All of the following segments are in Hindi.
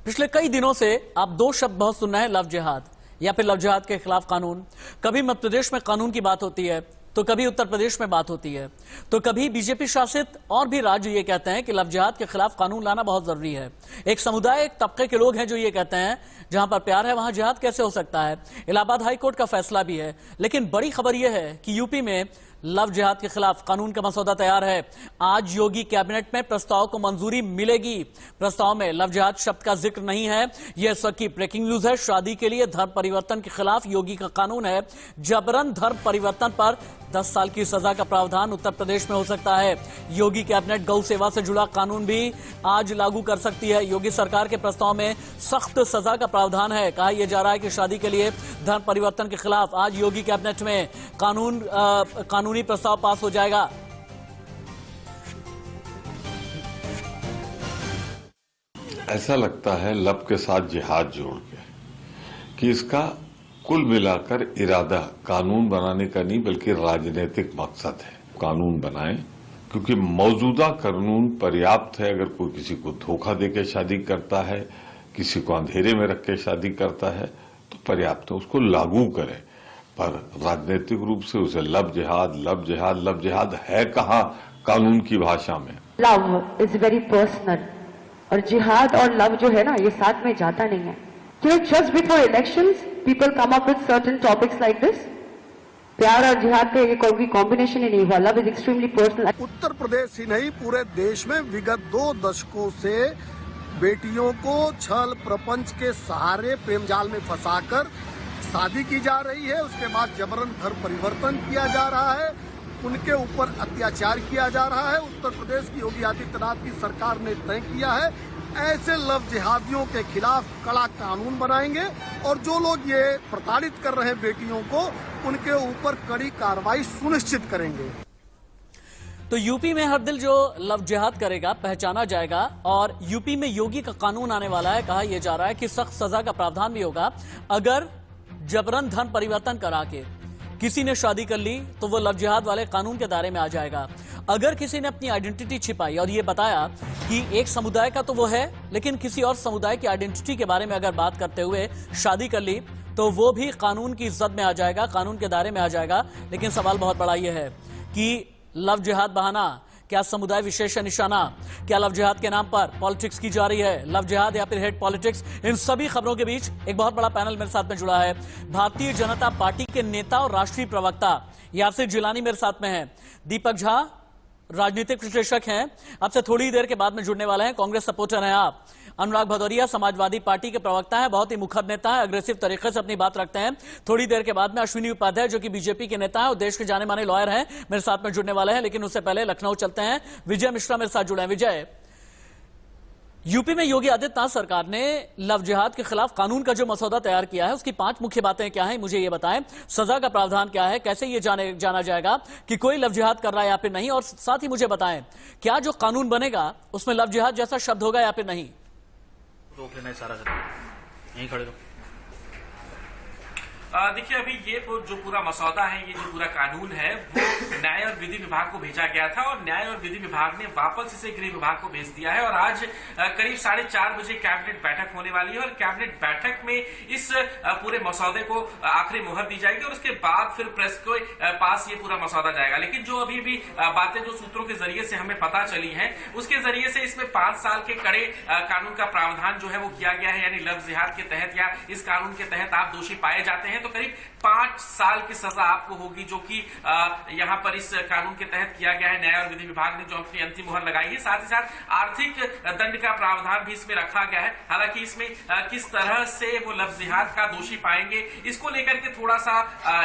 पिछले कई दिनों से आप दो शब्द बहुत सुन रहे हैं, लव जिहाद या फिर लव जिहाद के खिलाफ कानून। कभी मध्य प्रदेश में कानून की बात होती है तो कभी उत्तर प्रदेश में बात होती है, तो कभी बीजेपी शासित और भी राज्य ये कहते हैं कि लव जिहाद के खिलाफ कानून लाना बहुत जरूरी है। एक समुदाय, एक तबके के लोग हैं जो ये कहते हैं जहां पर प्यार है वहां जिहाद कैसे हो सकता है। इलाहाबाद हाईकोर्ट का फैसला भी है, लेकिन बड़ी खबर यह है कि यूपी में लव जिहाद के खिलाफ कानून का मसौदा तैयार है। आज योगी कैबिनेट में प्रस्ताव को मंजूरी मिलेगी। प्रस्ताव में लव जिहाद शब्द का जिक्र नहीं है। यह इस वक्त की ब्रेकिंग न्यूज है। शादी के लिए धर्म परिवर्तन के खिलाफ योगी का कानून है। जबरन धर्म परिवर्तन पर 10 साल की सजा का प्रावधान उत्तर प्रदेश में हो सकता है। योगी कैबिनेट गौ सेवा से जुड़ा कानून भी आज लागू कर सकती है। योगी सरकार के प्रस्ताव में सख्त सजा का प्रावधान है। कहा यह जा रहा है कि शादी के लिए धर्म परिवर्तन के खिलाफ आज योगी कैबिनेट में कानूनी प्रस्ताव पास हो जाएगा। ऐसा लगता है लब के साथ जिहाद जोड़ के कि इसका कुल मिलाकर इरादा कानून बनाने का नहीं बल्कि राजनीतिक मकसद है। कानून बनाएं क्योंकि मौजूदा कानून पर्याप्त है। अगर कोई किसी को धोखा देकर शादी करता है, किसी को अंधेरे में रख के शादी करता है तो पर्याप्त है, उसको लागू करें। पर राजनीतिक रूप से उसे लब जिहाद है कहां कानून की भाषा में। लव इज वेरी पर्सनल और जिहाद और लव जो है ना ये साथ में जाता नहीं है। Just before elections people come up with certain topics like this. प्यार और जिहाद का ये कोई कॉम्बिनेशन ही नहीं हुआ। Love is extremely personal. Uttar Pradesh ही नहीं पूरे देश में विगत 2 दशकों से बेटियों को छल प्रपंच के सहारे प्रेम जाल में फंसाकर शादी की जा रही है। उसके बाद जबरन धर्म परिवर्तन किया जा रहा है, उनके ऊपर अत्याचार किया जा रहा है। उत्तर प्रदेश की योगी आदित्यनाथ की सरकार ने तय किया है ऐसे लव जिहादियों के खिलाफ कड़ा कानून बनाएंगे और जो लोग ये प्रताड़ित कर रहे हैं बेटियों को उनके ऊपर कड़ी कार्रवाई सुनिश्चित करेंगे। तो यूपी में हर दिल जो लव जिहाद करेगा पहचाना जाएगा और यूपी में योगी का कानून आने वाला है। कहा यह जा रहा है कि सख्त सजा का प्रावधान भी होगा। अगर जबरन धर्म परिवर्तन करा के किसी ने शादी कर ली तो वो लव जिहाद वाले कानून के दायरे में आ जाएगा। अगर किसी ने अपनी आइडेंटिटी छिपाई और ये बताया कि एक समुदाय का तो वो है लेकिन किसी और समुदाय की आइडेंटिटी के बारे में अगर बात करते हुए शादी कर ली तो वो भी कानून की इज्जत में आ जाएगा, कानून के दायरे में आ जाएगा। लेकिन सवाल बहुत बड़ा ये है कि लव जिहाद बहाना, क्या समुदाय विशेष है निशाना? क्या लव जिहाद के नाम पर पॉलिटिक्स की जा रही है? लव जिहाद या फिर हेट पॉलिटिक्स? इन सभी खबरों के बीच एक बहुत बड़ा पैनल मेरे साथ में जुड़ा है। भारतीय जनता पार्टी के नेता और राष्ट्रीय प्रवक्ता यासिर जिलानी मेरे साथ में हैं। दीपक झा राजनीतिक विश्लेषक हैं, आपसे थोड़ी देर के बाद में जुड़ने वाले हैं। कांग्रेस सपोर्टर हैं आप। अनुराग भदौरिया समाजवादी पार्टी के प्रवक्ता हैं, बहुत ही मुखर नेता है, अग्रेसिव तरीके से अपनी बात रखते हैं। थोड़ी देर के बाद में अश्विनी उपाध्याय जो कि बीजेपी के नेता है और देश के जाने माने लॉयर हैं, मेरे साथ में जुड़ने वाले हैं। लेकिन उससे पहले लखनऊ चलते हैं। विजय मिश्रा मेरे साथ जुड़े हैं। विजय, यूपी में योगी आदित्यनाथ सरकार ने लव जिहाद के खिलाफ कानून का जो मसौदा तैयार किया है उसकी 5 मुख्य बातें क्या हैं, मुझे ये बताएं। सजा का प्रावधान क्या है, कैसे ये जाना जाएगा कि कोई लव जिहाद कर रहा है या फिर नहीं, और साथ ही मुझे बताएं क्या जो कानून बनेगा उसमें लव जिहाद जैसा शब्द होगा या फिर नहीं। रोक लेना है सारा यहीं खड़े रहो। देखिए अभी ये जो पूरा मसौदा है, ये जो पूरा कानून है वो न्याय और विधि विभाग को भेजा गया था और न्याय और विधि विभाग ने वापस इसे गृह विभाग को भेज दिया है। और आज करीब 4:30 बजे कैबिनेट बैठक होने वाली है और कैबिनेट बैठक में इस पूरे मसौदे को आखिरी मुहर दी जाएगी और उसके बाद फिर प्रेस के पास ये पूरा मसौदा जाएगा। लेकिन जो अभी भी बातें जो सूत्रों के जरिए से हमें पता चली है उसके जरिए से इसमें 5 साल के कड़े कानून का प्रावधान जो है वो किया गया है। यानी लव जिहाद के तहत या इस कानून के तहत आप दोषी पाए जाते हैं तो करीब 5 साल की सजा आपको होगी, जो कि यहां पर इस कानून के तहत किया गया है। न्याय और विधि विभाग ने जो अपनी अंतिम मुहर लगाई है, साथ ही साथ आर्थिक दंड का प्रावधान भी इसमें रखा गया है। हालांकि इसमें किस तरह से वो लव जिहाद का दोषी पाएंगे इसको लेकर के थोड़ा सा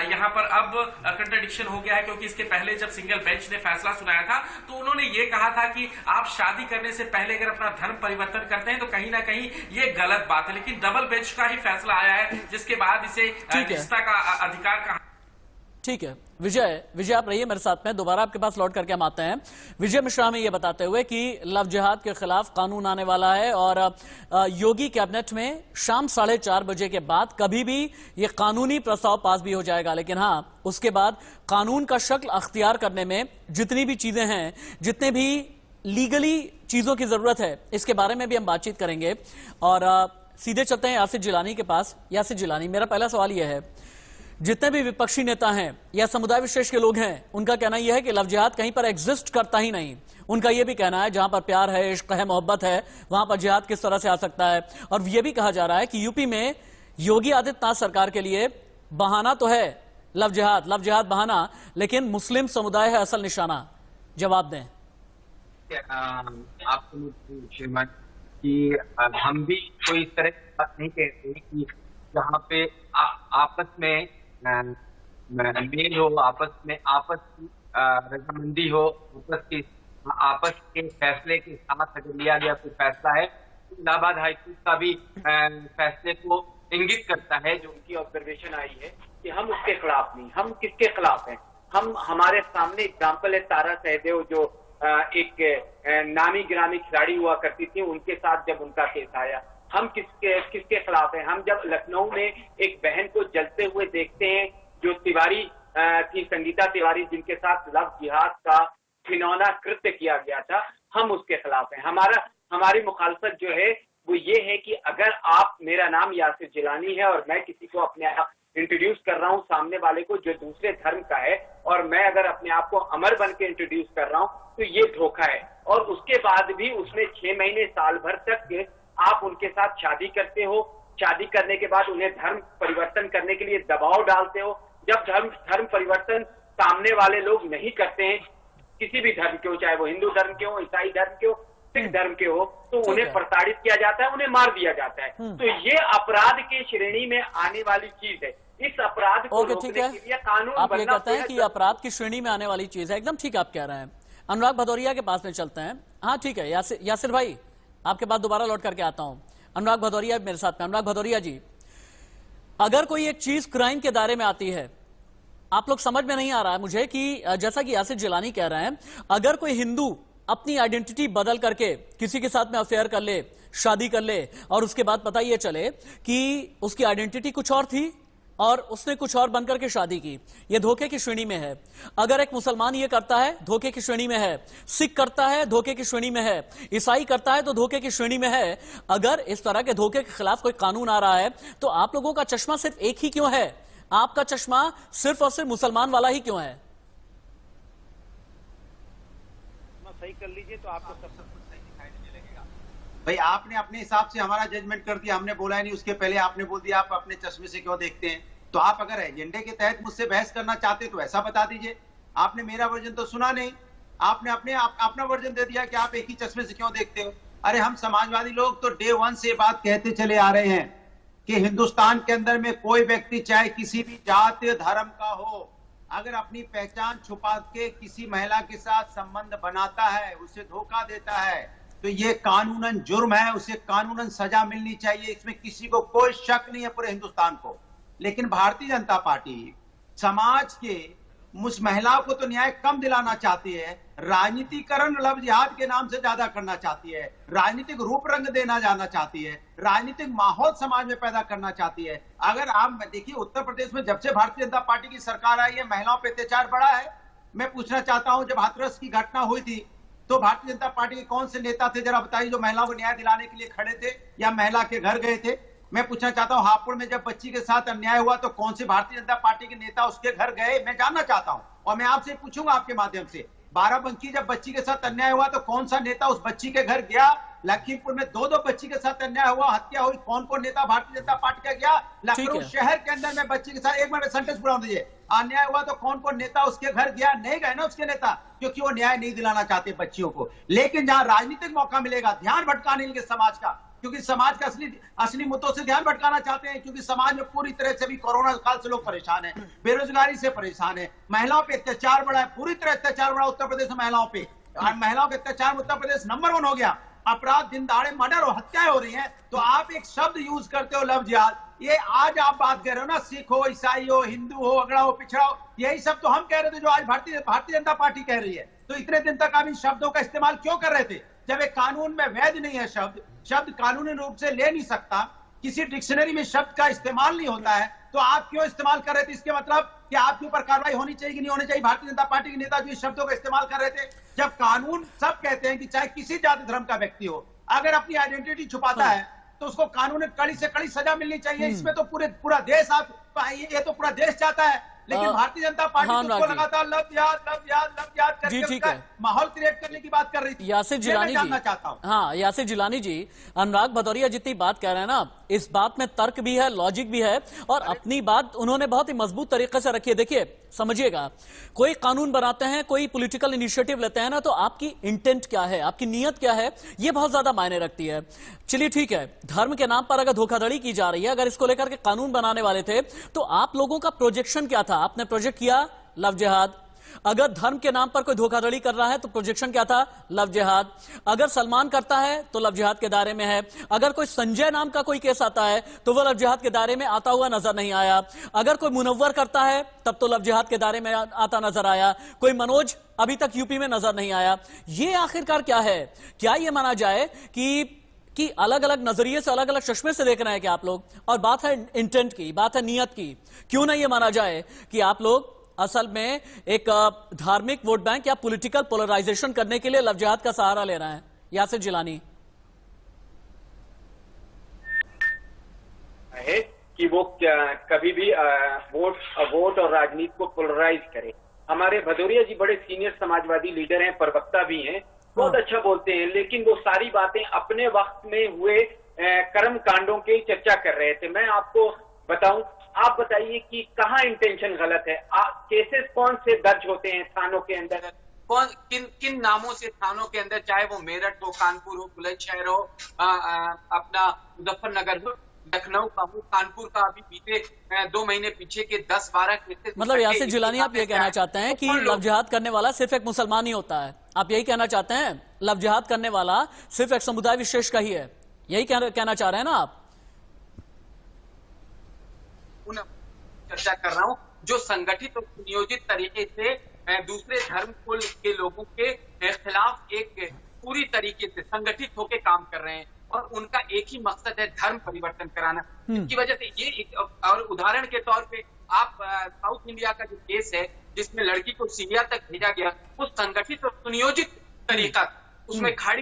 यहां पर अब कंट्राडिक्शन हो गया है, क्योंकि इसके पहले जब सिंगल बेंच ने फैसला सुनाया था तो उन्होंने ये कहा था कि आप शादी करने से पहले अगर अपना धर्म परिवर्तन करते हैं तो कहीं ना कहीं ये गलत बात है। लेकिन डबल बेंच का ही फैसला आया है जिसके बाद इसे निजता का अधिकार कहा। ठीक है विजय आप रहिए मेरे साथ में, दोबारा आपके पास लौट करके हम आते हैं। विजय मिश्रा में ये बताते हुए कि लव जिहाद के खिलाफ कानून आने वाला है और योगी कैबिनेट में शाम 4:30 बजे के बाद कभी भी ये कानूनी प्रस्ताव पास भी हो जाएगा। लेकिन हाँ, उसके बाद कानून का शक्ल अख्तियार करने में जितनी भी चीजें हैं, जितने भी लीगली चीजों की जरूरत है, इसके बारे में भी हम बातचीत करेंगे। और सीधे चलते हैं यासिर जिलानी के पास। यासिर जिलानी, मेरा पहला सवाल यह है, जितने भी विपक्षी नेता हैं या समुदाय विशेष के लोग हैं, उनका कहना यह है कि लव जिहाद कहीं पर एग्जिस्ट करता ही नहीं। उनका यह भी कहना है जहां पर प्यार है, इश्क है, मोहब्बत है, वहां पर जिहाद किस तरह से आ सकता है। और यह भी कहा जा रहा है कि यूपी में योगी आदित्यनाथ सरकार के लिए बहाना तो है लव जिहाद बहाना, लेकिन मुस्लिम समुदाय है असल निशाना। जवाब दें। आपको श्रीमान कि हम भी कोई इस तरह की बात नहीं कहते कि जहाँ पे आपस में मेल हो, आपस की रजामंदी हो, आपस के फैसले के साथ अगर लिया गया कोई फैसला है तो इलाहाबाद हाईकोर्ट का भी फैसले को इंगित करता है। जो उनकी ऑब्जर्वेशन आई है कि हम उसके खिलाफ नहीं, हम किसके खिलाफ हैं। हमारे सामने एग्जाम्पल है तारा सहदेव, जो एक नामी गिरामी खिलाड़ी हुआ करती थी, उनके साथ जब उनका केस आया, हम किसके खिलाफ हैं। हम जब लखनऊ में एक बहन को जलते हुए देखते हैं, जो तिवारी की संगीता तिवारी, जिनके साथ लव जिहाद का घिनौना कृत्य किया गया था, हम उसके खिलाफ हैं। हमारी मुखालफत जो है वो ये है कि अगर आप, मेरा नाम यासिर जिलानी है और मैं किसी को अपने आप इंट्रोड्यूस कर रहा हूं सामने वाले को जो दूसरे धर्म का है, और मैं अगर अपने आप को अमर बन के इंट्रोड्यूस कर रहा हूं तो ये धोखा है। और उसके बाद भी उसमें 6 महीने साल भर तक आप उनके साथ शादी करते हो, शादी करने के बाद उन्हें धर्म परिवर्तन करने के लिए दबाव डालते हो। जब धर्म परिवर्तन सामने वाले लोग नहीं करते हैं, किसी भी धर्म के हो, चाहे वो हिंदू धर्म के हो, ईसाई धर्म के हो, सिख धर्म के हो, तो उन्हें प्रताड़ित किया जाता है, उन्हें मार दिया जाता है। तो ये अपराध की श्रेणी में आने वाली चीज है। इस अपराध को रोकने के लिए कानून आप ये बनना कहते हैं कि अपराध की श्रेणी में आने वाली चीज है। एकदम ठीक आप कह रहे हैं। अनुराग भदौरिया के पास में चलते हैं। हाँ ठीक है, यासिर भाई आपके पास दोबारा लौट करके आता हूं। अनुराग भदौरिया मेरे साथ में। अनुराग भदौरिया जी, अगर कोई एक चीज क्राइम के दायरे में आती है, आप लोग समझ में नहीं आ रहा है मुझे कि जैसा कि यासिर जिलानी कह रहे हैं, अगर कोई हिंदू अपनी आइडेंटिटी बदल करके किसी के साथ में अफेयर कर ले, शादी कर ले, और उसके बाद पता ये चले कि उसकी आइडेंटिटी कुछ और थी और उसने कुछ और बनकर के शादी की, ये धोखे की श्रेणी में है। अगर एक मुसलमान ये करता है, धोखे की श्रेणी में है। सिख करता है, धोखे की श्रेणी में है। ईसाई करता है तो धोखे की श्रेणी में है। अगर इस तरह के धोखे के खिलाफ कोई कानून आ रहा है तो आप लोगों का चश्मा सिर्फ एक ही क्यों है? आपका चश्मा सिर्फ और सिर्फ मुसलमान वाला ही क्यों है? सही कर लीजिए तो आपको सब कुछ सही दिखाई देने लगेगा। भाई आपने अपने हिसाब से हमारा जजमेंट कर दिया, हमने बोला ही नहीं, उसके पहले आपने बोल दिया आप अपने चश्मे से क्यों देखते हैं। तो आप अगर एजेंडे के तहत मुझसे बहस करना चाहते तो ऐसा बता दीजिए। आपने मेरा वर्जन तो सुना नहीं, आपने अपना वर्जन दे दिया कि आप एक ही चश्मे से क्यों देखते हो। अरे हम समाजवादी लोग तो डे 1 से बात कहते चले आ रहे हैं कि हिंदुस्तान के अंदर में कोई व्यक्ति चाहे किसी भी जाति धर्म का हो, अगर अपनी पहचान छुपा के किसी महिला के साथ संबंध बनाता है, उसे धोखा देता है, तो ये कानूनन जुर्म है, उसे कानूनन सजा मिलनी चाहिए। इसमें किसी को कोई शक नहीं है पूरे हिंदुस्तान को। लेकिन भारतीय जनता पार्टी समाज के उस महिलाओं को तो न्याय कम दिलाना चाहती है, राजनीतिकरण लव जिहाद के नाम से ज्यादा करना चाहती है, राजनीतिक रूप रंग देना जाना चाहती है, राजनीतिक माहौल समाज में पैदा करना चाहती है। अगर आप देखिए उत्तर प्रदेश में जब से भारतीय जनता पार्टी की सरकार आई है, महिलाओं पर अत्याचार बढ़ा है। मैं पूछना चाहता हूं, जब हाथरस की घटना हुई थी तो भारतीय जनता पार्टी के कौन से नेता थे, जरा बताइए, जो महिलाओं को न्याय दिलाने के लिए खड़े थे या महिला के घर गए थे। मैं पूछना चाहता हूं, हापुड़ में जब बच्ची के साथ अन्याय हुआ तो कौन से भारतीय जनता पार्टी के नेता उसके घर गए? मैं जानना चाहता हूं और मैं आपसे पूछूंगा आपके माध्यम से, बाराबंकी जब बच्ची के साथ अन्याय हुआ तो कौन सा नेता उस बच्ची के घर गया? लखीमपुर में 2 बच्ची के साथ अन्याय हुआ, हत्या हुई, कौन नेता भारतीय जनता पार्टी का गया? लखनऊ शहर के अंदर में बच्ची के साथ, एक मिनट सेंटेंस पूरा होने दीजिए, अन्याय हुआ तो कौन नेता उसके घर गया? नहीं गए ना उसके नेता, क्योंकि वो न्याय नहीं दिलाना चाहते बच्चियों को। लेकिन जहां राजनीतिक मौका मिलेगा ध्यान भटकाने के समाज का, क्योंकि समाज का असली मुद्दों से ध्यान भटकाना चाहते हैं, क्योंकि समाज में पूरी तरह से भी कोरोना काल से लोग परेशान हैं, बेरोजगारी से परेशान है, महिलाओं पे अत्याचार बढ़ा है, पूरी तरह अत्याचार बढ़ा उत्तर प्रदेश में महिलाओं पे। महिलाओं के अत्याचार में उत्तर प्रदेश नंबर 1 हो गया। अपराध दिन दहाड़े मर्डर और हत्याएं हो रही हैं, तो आप एक शब्द यूज करते हो लव जिहाद। ये आज आप बात कर रहे हो ना, सिख हो, ईसाई हो, हिंदू हो, अगड़ा हो, पिछड़ा हो, यही सब तो हम कह रहे थे जो आज भारतीय जनता पार्टी कह रही है। तो इतने दिन तक आप इन शब्दों का इस्तेमाल क्यों कर रहे थे, जब एक कानून में वैध नहीं है? शब्द कानूनी रूप से ले नहीं सकता। किसी डिक्शनरी में शब्द का इस्तेमाल नहीं होता है, तो आप क्यों इस्तेमाल कर रहे थे? इसके मतलब कि आपके ऊपर कार्रवाई होनी चाहिए कि नहीं होनी चाहिए? भारतीय जनता पार्टी के नेता जो इस शब्दों का इस्तेमाल कर रहे थे, जब कानून सब कहते हैं कि चाहे किसी जाति धर्म का व्यक्ति हो, अगर अपनी आइडेंटिटी छुपाता है तो उसको कानून में कड़ी से कड़ी सजा मिलनी चाहिए। इसमें तो पूरा देश ये तो पूरा देश चाहता है, लेकिन भारतीय जनता पार्टी उसको लगातार लव याद करके उसका माहौल क्रिएट करने की बात कर रही थी। यासिर जिलानी जी, चाहता हूं। हाँ यासिर जिलानी जी, अनुराग भदौरिया जितनी बात कह रहे हैं ना, इस बात में तर्क भी है, लॉजिक भी है, और अपनी बात उन्होंने बहुत ही मजबूत तरीके से रखी है। देखिए समझिएगा, कोई कानून बनाते हैं, कोई पॉलिटिकल इनिशिएटिव लेते हैं ना, तो आपकी इंटेंट क्या है, आपकी नीयत क्या है, ये बहुत ज्यादा मायने रखती है। चलिए ठीक है, धर्म के नाम पर अगर धोखाधड़ी की जा रही है, अगर इसको लेकर के कानून बनाने वाले थे तो आप लोगों का प्रोजेक्शन क्या था? आपने प्रोजेक्ट किया लव जिहाद। अगर धर्म के नाम पर कोई धोखाधड़ी कर रहा है तो प्रोजेक्शन क्या था? लव जिहाद। अगर सलमान करता है तो लव जिहाद के दायरे में है। अगर कोई संजय नाम का कोई केस आता है तो वह लव जिहाद के दायरे में आता हुआ नजर नहीं आया। अगर कोई मुनव्वर करता है तब तो लव जिहाद के दायरे में आता नजर आया। कोई मनोज अभी तक यूपी में नजर नहीं आया। ये आखिरकार क्या है? क्या ये माना जाए कि अलग अलग नजरिए से, अलग अलग चश्मे से देख रहे हैं कि आप लोग? और बात है इंटेंट की, बात है नियत की। क्यों ना ये माना जाए कि आप लोग असल में एक धार्मिक वोट बैंक या पॉलिटिकल पोलराइजेशन करने के लिए लव जिहाद का सहारा ले रहे हैं? यासिर जिलानी है कि वो कभी भी वोट और राजनीति को पोलराइज करे। हमारे भदौरिया जी बड़े सीनियर समाजवादी लीडर हैं, प्रवक्ता भी हैं, बहुत अच्छा बोलते हैं, लेकिन वो सारी बातें अपने वक्त में हुए कर्म कांडों की चर्चा कर रहे थे। मैं आपको बताऊं, आप बताइए कि कहाँ इंटेंशन गलत है? केसेस कौन से दर्ज होते हैं थानों के अंदर? कौन किन नामों से थानों के अंदर, चाहे वो मेरठ हो, कानपुर हो, बुलंदशहर हो, अपना मुजफ्फरनगर हो, लखनऊ का हो, कानपुर का अभी बीते 2 महीने पीछे के 10-12 केसेस। मतलब यासिर जिलानी आप ये कहना चाहते हैं कि लव जिहाद करने वाला सिर्फ एक मुसलमान ही होता है? आप यही कहना चाहते हैं? लव जिहाद करने वाला सिर्फ एक समुदाय विशेष का ही है, यही कहना चाह रहे हैं ना आप? चर्चा कर रहा हूं जो संगठित और नियोजित तरीके से दूसरे धर्म कुल के लोगों के खिलाफ एक पूरी तरीके से संगठित होकर काम कर रहे हैं, और उनका एक ही मकसद है धर्म परिवर्तन कराना। इसकी वजह से ये और उदाहरण के तौर पे आप साउथ इंडिया का जो केस है जिसमें लड़की को सीरिया तक भेजा गया, वो संगठित और सुनियोजित तरीका, उसमें खाड़ी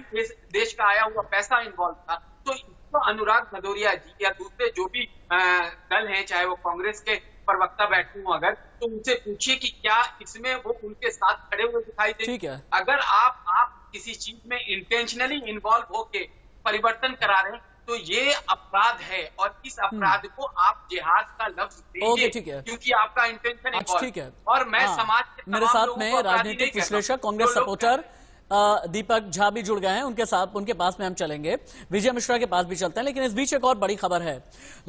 देश का आया हुआ पैसा इन्वॉल्व था। तो अनुराग भदौरिया जी या दूसरे जो भी दल हैं, चाहे वो कांग्रेस के प्रवक्ता बैठे हों, अगर तो उनसे पूछिए कि क्या इसमें वो उनके साथ खड़े हुए दिखाई दे? अगर आप किसी चीज में इंटेंशनली इन्वॉल्व होके परिवर्तन करा रहे हैं तो ये अपराध है, और इस अपराध को आप जिहाद का लफ्ज दीजिए, क्योंकि आपका इंटेंशन ठीक है। और मैं समाज के मेरे साथ में राजनीतिक विश्लेषक, कांग्रेस सपोर्टर दीपक झा भी जुड़ गए हैं, उनके पास में हम चलेंगे, विजय मिश्रा के पास भी चलते हैं। लेकिन इस बीच एक और बड़ी खबर है।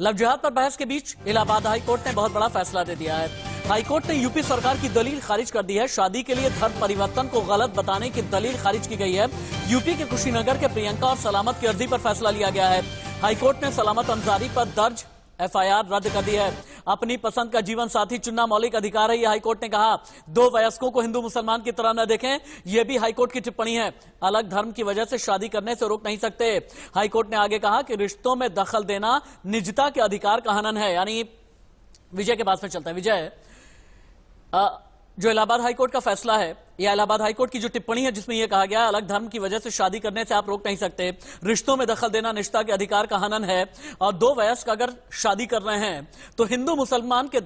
लव जिहाद पर बहस के बीच इलाहाबाद हाईकोर्ट ने बहुत बड़ा फैसला दे दिया है। हाईकोर्ट ने यूपी सरकार की दलील खारिज कर दी है। शादी के लिए धर्म परिवर्तन को गलत बताने की दलील खारिज की गई है। यूपी के कुशीनगर के प्रियंका और सलामत की अर्जी पर फैसला लिया गया है। हाईकोर्ट ने सलामत अंसारी पर दर्ज FIR रद्द कर दी है। अपनी पसंद का जीवन साथी चुनना मौलिक अधिकार है, यह हाईकोर्ट ने कहा। 2 वयस्कों को हिंदू मुसलमान की तरह न देखें, यह भी हाईकोर्ट की टिप्पणी है। अलग धर्म की वजह से शादी करने से रोक नहीं सकते। हाईकोर्ट ने आगे कहा कि रिश्तों में दखल देना निजता के अधिकार का हनन है। यानी विजय के पास में चलता है। विजय, जो इलाहाबाद हाईकोर्ट का फैसला है, या इलाहाबाद हाईकोर्ट की जो टिप्पणी है जिसमें यह कहा गया है अलग धर्म की वजह से शादी करने से आप रोक नहीं सकते, रिश्तों में दखल देना निजता के अधिकार का हनन है, और 2 वयस्क अगर शादी कर रहे हैं तो हिंदू मुसलमान के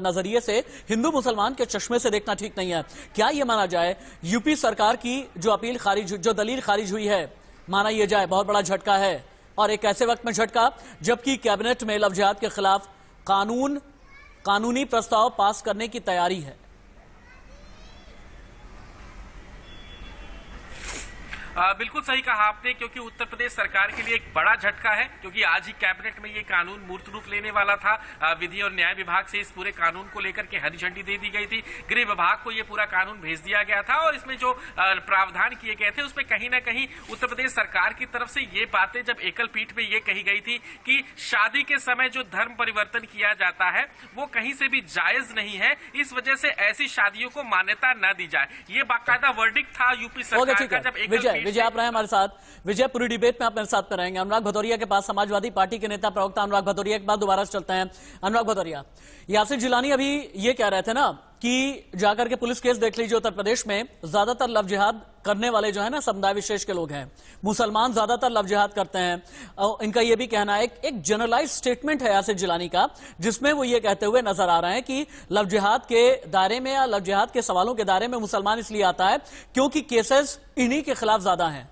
नजरिए से, हिंदू मुसलमान के चश्मे से देखना ठीक नहीं है। क्या यह माना जाए यूपी सरकार की जो अपील खारिज, जो दलील खारिज हुई है, माना यह जाए बहुत बड़ा झटका है, और एक ऐसे वक्त में झटका जबकि कैबिनेट में लव जिहाद के खिलाफ कानूनी प्रस्ताव पास करने की तैयारी है? बिल्कुल सही कहा आपने, क्योंकि उत्तर प्रदेश सरकार के लिए एक बड़ा झटका है, क्योंकि आज ही कैबिनेट में ये कानून मूर्त रूप लेने वाला था। विधि और न्याय विभाग से इस पूरे कानून को लेकर के हरी झंडी दे दी गई थी। गृह विभाग को ये पूरा कानून भेज दिया गया था, और इसमें जो प्रावधान किए गए थे उसमें कहीं ना कहीं उत्तर प्रदेश सरकार की तरफ से ये बातें जब एकल पीठ में ये कही गई थी कि शादी के समय जो धर्म परिवर्तन किया जाता है वो कहीं से भी जायज नहीं है, इस वजह से ऐसी शादियों को मान्यता न दी जाए। ये बाकायदा वर्डिक्ट था यूपी सरकार का जब एकल विजय आप रहे हमारे साथ। विजय, पूरी डिबेट में आप मेरे साथ में रहेंगे। अनुराग भदौरिया के पास, समाजवादी पार्टी के नेता प्रवक्ता अनुराग भदौरिया के बाद दोबारा से चलते हैं। अनुराग भदौरिया, यासिर जिलानी अभी ये कह रहे थे ना कि जाकर के पुलिस केस देख लीजिए, उत्तर प्रदेश में ज्यादातर लव जिहाद करने वाले जो है ना समुदाय विशेष के लोग हैं, मुसलमान ज्यादातर लव जिहाद करते हैं। और इनका यह भी कहना है, एक जनरलाइज स्टेटमेंट है यासिर जिलानी का, जिसमें वो ये कहते हुए नजर आ रहे हैं कि लव जिहाद के दायरे में या लव जिहाद के सवालों के दायरे में मुसलमान इसलिए आता है क्योंकि केसेस इन्हीं के खिलाफ ज्यादा हैं।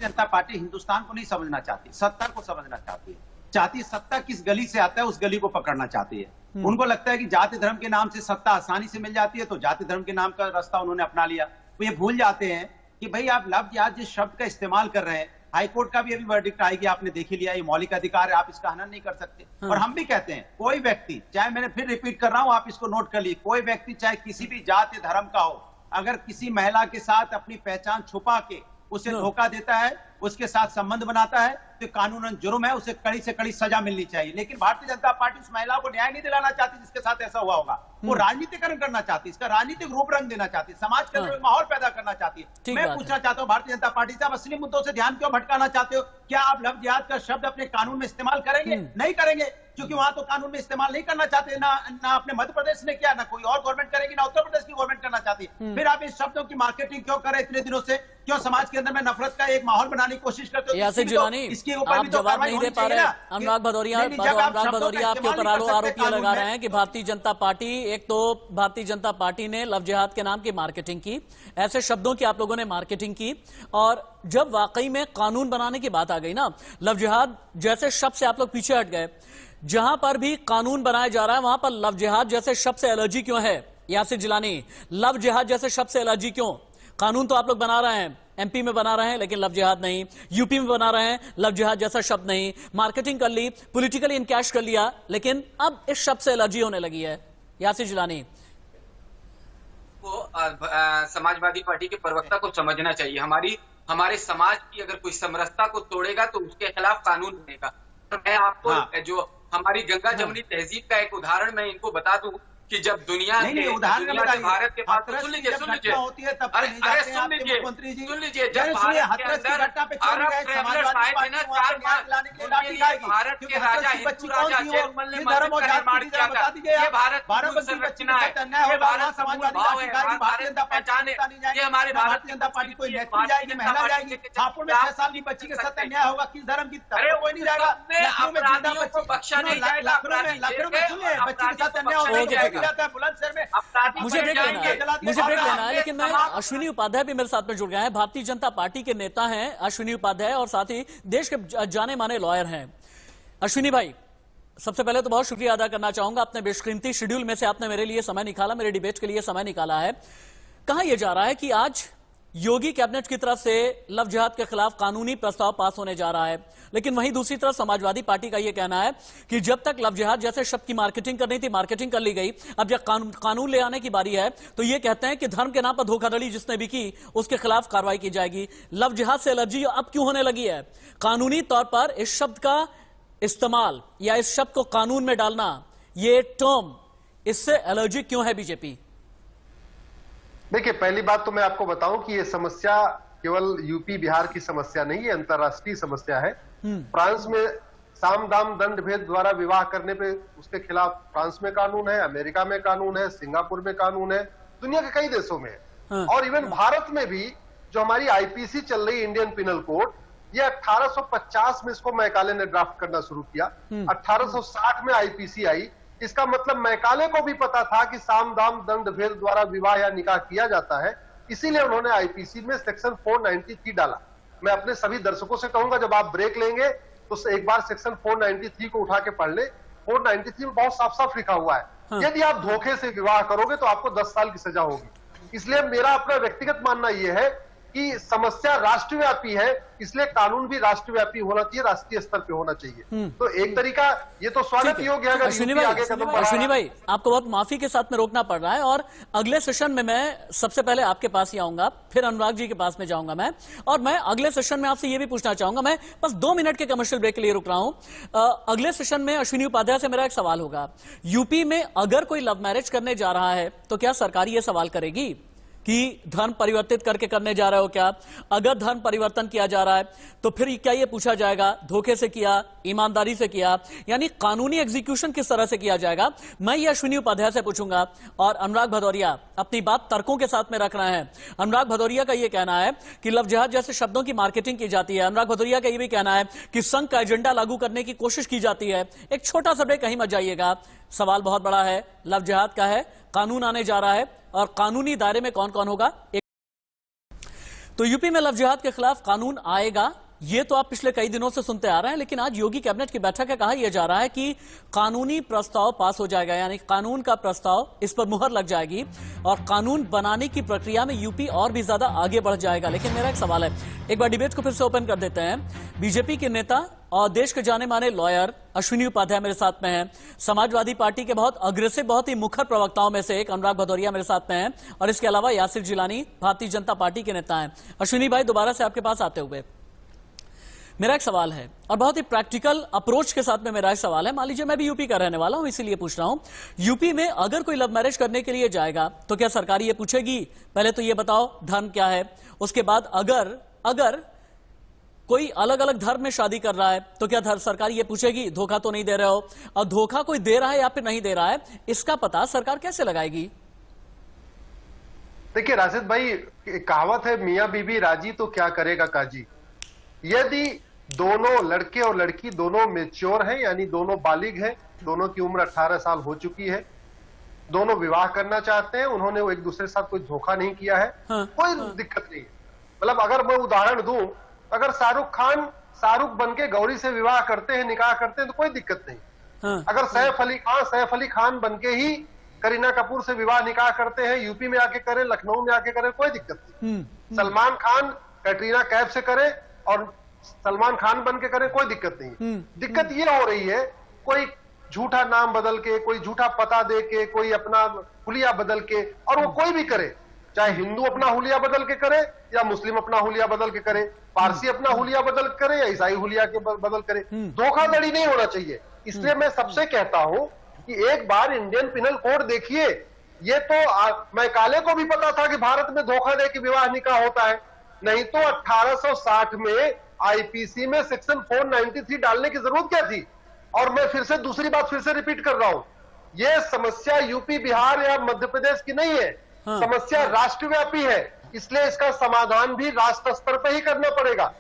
जनता पार्टी हिंदुस्तान को नहीं समझना चाहती, सत्ता को समझना चाहती है। चाहती सत्ता किस गली से आता है उस गली को पकड़ना चाहती है। उनको लगता है कि जाति धर्म के नाम से सत्ता आसानी से मिल जाती है, तो जाति धर्म के नाम का रास्ता उन्होंने अपना लिया। वो ये भूल जाते हैं कि भाई आप लव जिहाद जिस शब्द का इस्तेमाल कर रहे हैं, हाईकोर्ट का भी अभी वर्डिक्ट आएगी, आपने देख ही लिया, ये मौलिक अधिकार है, आप इसका हनन नहीं कर सकते। और हम भी कहते हैं कोई व्यक्ति, चाहे मैंने फिर रिपीट कर रहा हूं, आप इसको नोट कर लीजिए, कोई व्यक्ति चाहे किसी भी जाति धर्म का हो, अगर किसी महिला के साथ अपनी पहचान छुपा के उसे धोखा देता है, उसके साथ संबंध बनाता है, तो कानूनन जुर्म है, उसे कड़ी से कड़ी सजा मिलनी चाहिए। लेकिन भारतीय जनता पार्टी उस महिला को न्याय नहीं दिलाना चाहती जिसके साथ ऐसा हुआ होगा। वो राजनीतिकरण करना चाहती है, इसका राजनीतिक रूप रंग देना चाहती है, समाज के अंदर माहौल पैदा करना चाहती है। मैं पूछना चाहता हूँ भारतीय जनता पार्टी से, आप असली मुद्दों से ध्यान क्यों भटकाना चाहते हो? क्या आप लव जिहाद का शब्द अपने कानून में इस्तेमाल करेंगे? नहीं करेंगे, क्योंकि वहां तो कानून में इस्तेमाल नहीं करना चाहते, ना अपने मध्य प्रदेश ने किया, ना कोई और गवर्नमेंट करेगी, ना उत्तर प्रदेश की गवर्नमेंट करना चाहती है। फिर आप इस शब्दों की मार्केटिंग क्यों करें इतने दिनों से? क्यों समाज के अंदर में नफरत का एक माहौल बनाने की कोशिश करते हो? यासिर जिलानी, इसके ऊपर आप भी तो जवाब कार्रवाई नहीं दे होनी पा रहे। चाहिए ना। अनुराग भदौरिया आपके ऊपर आरोप लगा रहे हैं कि भारतीय जनता पार्टी, एक तो भारतीय जनता पार्टी ने लव जिहाद के नाम की मार्केटिंग की, ऐसे शब्दों की आप लोगों ने मार्केटिंग की, और जब वाकई में कानून बनाने की बात आ गई ना, लव जिहाद जैसे शब्द से आप लोग पीछे हट गए। जहां पर भी कानून बनाया जा रहा है वहां पर लव जिहाद जैसे शब्द से एलर्जी क्यों है? यासिर जिलानी, लव जिहाद जैसे शब्द से एलर्जी क्यों? कानून तो आप लोग बना रहे हैं, एमपी में बना रहे हैं, लेकिन लव जिहाद नहीं, यूपी में बना रहे हैं, लव जिहाद जैसा शब्द नहीं, मार्केटिंग कर ली, पॉलिटिकली इनकैश कर लिया, लेकिन अब इस शब्द से एलर्जी होने लगी है। यासिर जिलानी को समाजवादी पार्टी के प्रवक्ता को समझना चाहिए, हमारे समाज की अगर कोई समरसता को तोड़ेगा तो उसके खिलाफ कानून बनेगा। मैं आपको जो हमारी गंगा जमुनी तहजीब का एक उदाहरण मैं इनको बता दूं कि जब दुनिया के भारत के पास, सुन लीजिए जब भारत के राजा हिंदू राजा जयमल ने भारत की संरचना है, ये भारत भाव है, भारत पहचान है, ये हमारे भारतीय जनता पार्टी कोई महिला जाएगी हापुड़ में 6 साल की बच्ची के साथ अन्याय होगा, किस धर्म की? अरे कोई नहीं जाएगा, अपराधियों को बख्शा नहीं जाएगा, बच्ची के साथ अन्याय होगा, मुझे ब्रेक लेना है, लेकिन मैं अश्विनी उपाध्याय भी मेरे साथ में जुड़ गए हैं, भारतीय जनता पार्टी के नेता हैं अश्विनी उपाध्याय, और साथ ही देश के जाने माने लॉयर हैं। अश्विनी भाई, सबसे पहले तो बहुत शुक्रिया अदा करना चाहूंगा, अपने बेशकीमती शेड्यूल में से आपने मेरे लिए समय निकाला, मेरे डिबेट के लिए समय निकाला है। कहा यह जा रहा है कि आज योगी कैबिनेट की तरफ से लव जिहाद के खिलाफ कानूनी प्रस्ताव पास होने जा रहा है, लेकिन वहीं दूसरी तरफ समाजवादी पार्टी का यह कहना है कि जब तक लव जिहाद जैसे शब्द की मार्केटिंग करनी थी, मार्केटिंग कर ली गई, अब जब कानून ले आने की बारी है तो यह कहते हैं कि धर्म के नाम पर धोखाधड़ी जिसने भी की उसके खिलाफ कार्रवाई की जाएगी। लव जिहाद से एलर्जी अब क्यों होने लगी है? कानूनी तौर पर इस शब्द का इस्तेमाल या इस शब्द को कानून में डालना, ये टर्म, इससे एलर्जी क्यों है बीजेपी? देखिए, पहली बात तो मैं आपको बताऊं कि ये समस्या केवल यूपी बिहार की समस्या नहीं है, अंतर्राष्ट्रीय समस्या है। फ्रांस में साम दाम दंड भेद द्वारा विवाह करने पे उसके खिलाफ फ्रांस में कानून है, अमेरिका में कानून है, सिंगापुर में कानून है, दुनिया के कई देशों में है। और इवन भारत में भी जो हमारी आईपीसी चल रही, इंडियन पिनल कोड, ये 1850 में इसको मैकाले ने ड्राफ्ट करना शुरू किया, 1860 में आईपीसी आई। इसका मतलब मैकाले को भी पता था कि साम दाम दंड भेद द्वारा विवाह या निकाह किया जाता है, इसीलिए उन्होंने आईपीसी में सेक्शन 493 डाला। मैं अपने सभी दर्शकों से कहूंगा, जब आप ब्रेक लेंगे तो एक बार सेक्शन 493 को उठा के पढ़ ले। 493 में बहुत साफ साफ लिखा हुआ है, यदि आप धोखे से विवाह करोगे तो आपको 10 साल की सजा होगी। इसलिए मेरा अपना व्यक्तिगत मानना यह है कि समस्या राष्ट्रव्यापी है, इसलिए कानून भी राष्ट्रव्यापी होना चाहिए, राष्ट्रीय स्तर पे होना चाहिए। तो एक तरीका ये तो स्वागत योग्य है। अश्विनी भाई, आपको बहुत माफी के साथ में रोकना पड़ रहा है, और अगले सेशन में मैं सबसे पहले आपके पास ही आऊंगा, फिर अनुराग जी के पास में जाऊंगा मैं, और मैं अगले सेशन में आपसे ये भी पूछना चाहूंगा, मैं बस 2 मिनट के कमर्शियल ब्रेक के लिए रुक रहा हूं। अगले सेशन में अश्विनी उपाध्याय से मेरा एक सवाल होगा, यूपी में अगर कोई लव मैरिज करने जा रहा है तो क्या सरकार ये सवाल करेगी कि धर्म परिवर्तित करके करने जा रहे हो क्या? अगर धर्म परिवर्तन किया जा रहा है तो फिर क्या ये पूछा जाएगा धोखे से किया, ईमानदारी से किया, यानी कानूनी एग्जीक्यूशन किस तरह से किया जाएगा? मैं ये अश्विनी उपाध्याय से पूछूंगा। और अनुराग भदौरिया अपनी बात तर्कों के साथ में रख रहे हैं। अनुराग भदौरिया का ये कहना है कि लव जिहाद जैसे शब्दों की मार्केटिंग की जाती है। अनुराग भदौरिया का ये भी कहना है कि संघ का एजेंडा लागू करने की कोशिश की जाती है। एक छोटा सा ब्रेक, कहीं मत जाइएगा। सवाल बहुत बड़ा है, लव जिहाद का है, कानून आने जा रहा है और कानूनी दायरे में कौन कौन होगा। तो यूपी में लव जिहाद के खिलाफ कानून आएगा, ये तो आप पिछले कई दिनों से सुनते आ रहे हैं, लेकिन आज योगी कैबिनेट की बैठक में कहा यह जा रहा है कि कानूनी प्रस्ताव पास हो जाएगा, यानी कानून का प्रस्ताव, इस पर मुहर लग जाएगी और कानून बनाने की प्रक्रिया में यूपी और भी ज्यादा आगे बढ़ जाएगा। लेकिन मेरा एक सवाल है, एक बार डिबेट को फिर से ओपन कर देते हैं। बीजेपी के नेता और देश के जाने माने लॉयर अश्विनी उपाध्याय मेरे साथ में हैं। समाजवादी पार्टी के बहुत अग्रेसिव, बहुत ही मुखर प्रवक्ताओं में से एक अनुराग भदौरिया मेरे साथ में हैं और इसके अलावा यासिर जिलानी भारतीय जनता पार्टी के नेता हैं। अश्विनी भाई, दोबारा से आपके पास आते हुए मेरा एक सवाल है और बहुत ही प्रैक्टिकल अप्रोच के साथ में मेरा एक सवाल है। मान लीजिए मैं भी यूपी का रहने वाला हूं, इसीलिए पूछ रहा हूं, यूपी में अगर कोई लव मैरिज करने के लिए जाएगा तो क्या सरकार ये पूछेगी पहले तो ये बताओ धर्म क्या है, उसके बाद अगर कोई अलग अलग धर्म में शादी कर रहा है तो क्या सरकार ये पूछेगी धोखा तो नहीं दे रहे हो? और धोखा कोई दे रहा है या फिर नहीं दे रहा है, इसका पता सरकार कैसे लगाएगी? देखिए राशिद भाई, कहावत है मियां बीबी राजी तो क्या करेगा काजी। यदि दोनों लड़के और लड़की दोनों मेच्योर हैं, यानी दोनों बालिग हैं, दोनों की उम्र 18 साल हो चुकी है, दोनों विवाह करना चाहते हैं, उन्होंने एक दूसरे के साथ कोई धोखा नहीं किया है, कोई दिक्कत नहीं है। मतलब अगर मैं उदाहरण दूं, अगर शाहरुख बन के गौरी से विवाह करते हैं, निकाह करते हैं तो कोई दिक्कत नहीं। अगर सैफ अली खान बन के ही करीना कपूर से विवाह निकाह करते हैं, यूपी में आके करें, लखनऊ में आके करें, कोई दिक्कत नहीं। सलमान खान कैटरीना कैफ से करे और सलमान खान बन के करे, कोई दिक्कत नहीं। दिक्कत ये हो रही है कोई झूठा नाम बदल के, कोई झूठा पता दे के, कोई अपना हुलिया बदल के, और वो कोई भी करे, चाहे हिंदू अपना हुलिया बदल के करे या मुस्लिम अपना हुलिया बदल के करे, पारसी अपना हुलिया बदल के करे या ईसाई हुलिया के बदल करे। धोखाधड़ी नहीं होना चाहिए। इसलिए मैं सबसे कहता हूं कि एक बार इंडियन पिनल कोड देखिए। ये तो मैं काले को भी पता था कि भारत में धोखा दे के विवाह निकाह होता है, नहीं तो 1860 में आईपीसी में सेक्शन 493 डालने की जरूरत क्या थी? और मैं फिर से दूसरी बात फिर से रिपीट कर रहा हूं, यह समस्या यूपी, बिहार या मध्य प्रदेश की नहीं है, समस्या राष्ट्रव्यापी है। इसलिए इसका समाधान भी राष्ट्र स्तर पर ही करना पड़ेगा।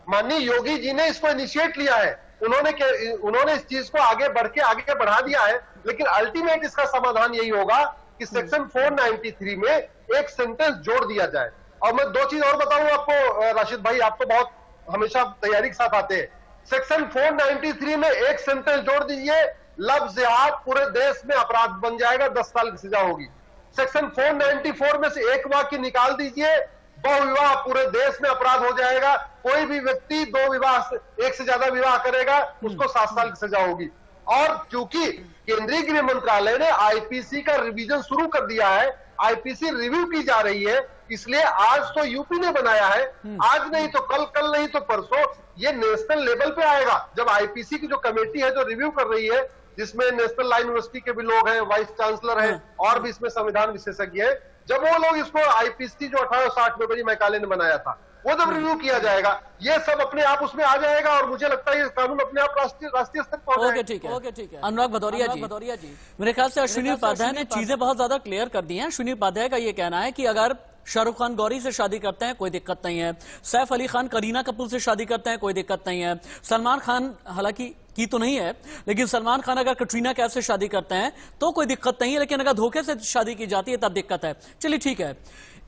माननीय योगी जी ने इसको इनिशिएट लिया है, उन्होंने इस चीज को आगे बढ़ा दिया है, लेकिन अल्टीमेट इसका समाधान यही होगा कि सेक्शन 493 में एक सेंटेंस जोड़ दिया जाए। और मैं दो चीज और बताऊं आपको राशिद भाई, आप तो बहुत हमेशा तैयारी के साथ आते हैं। सेक्शन 493 में एक सेंटेंस जोड़ दीजिए, लव जिहाद पूरे देश में अपराध बन जाएगा, 10 साल की सजा होगी। सेक्शन 494 में से एक वाक्य निकाल दीजिए, बहुविवाह पूरे देश में अपराध हो जाएगा। कोई भी व्यक्ति एक से ज्यादा विवाह करेगा उसको 7 साल की सजा होगी। और चूंकि केंद्रीय गृह मंत्रालय ने आईपीसी का रिवीजन शुरू कर दिया है, आईपीसी रिव्यू की जा रही है, इसलिए आज तो यूपी ने बनाया है, आज नहीं तो कल नहीं तो परसों ये नेशनल लेवल पे आएगा। जब आईपीसी की जो कमेटी है जो रिव्यू कर रही है, जिसमें नेशनल लॉ यूनिवर्सिटी के भी लोग हैं, वाइस चांसलर हैं और भी इसमें संविधान विशेषज्ञ हैं, जब वो लोग इसको आईपीसी जो 1860 में बड़ी मैकाले ने बनाया था, वो जब रिव्यू किया जाएगा, ये सब अपने आप उसमें आ जाएगा और मुझे लगता है ये कानून अपने आप राष्ट्रीय स्तर पर ओके, ठीक है। अनुराग भदौरिया जी, मेरे ख्याल से अश्विनी उपाध्याय ने चीजें बहुत ज्यादा क्लियर कर दी हैं। अश्विनी उपाध्याय का ये कहना है कि अगर शाहरुख खान गौरी से शादी करते हैं कोई दिक्कत नहीं है, सैफ अली खान करीना कपूर से शादी करते हैं कोई दिक्कत नहीं है, सलमान खान हालांकि की तो नहीं है, लेकिन सलमान खान अगर कटरीना कैफ से शादी करते हैं तो कोई दिक्कत नहीं है, लेकिन अगर धोखे से शादी की जाती है तब दिक्कत है। चलिए ठीक है,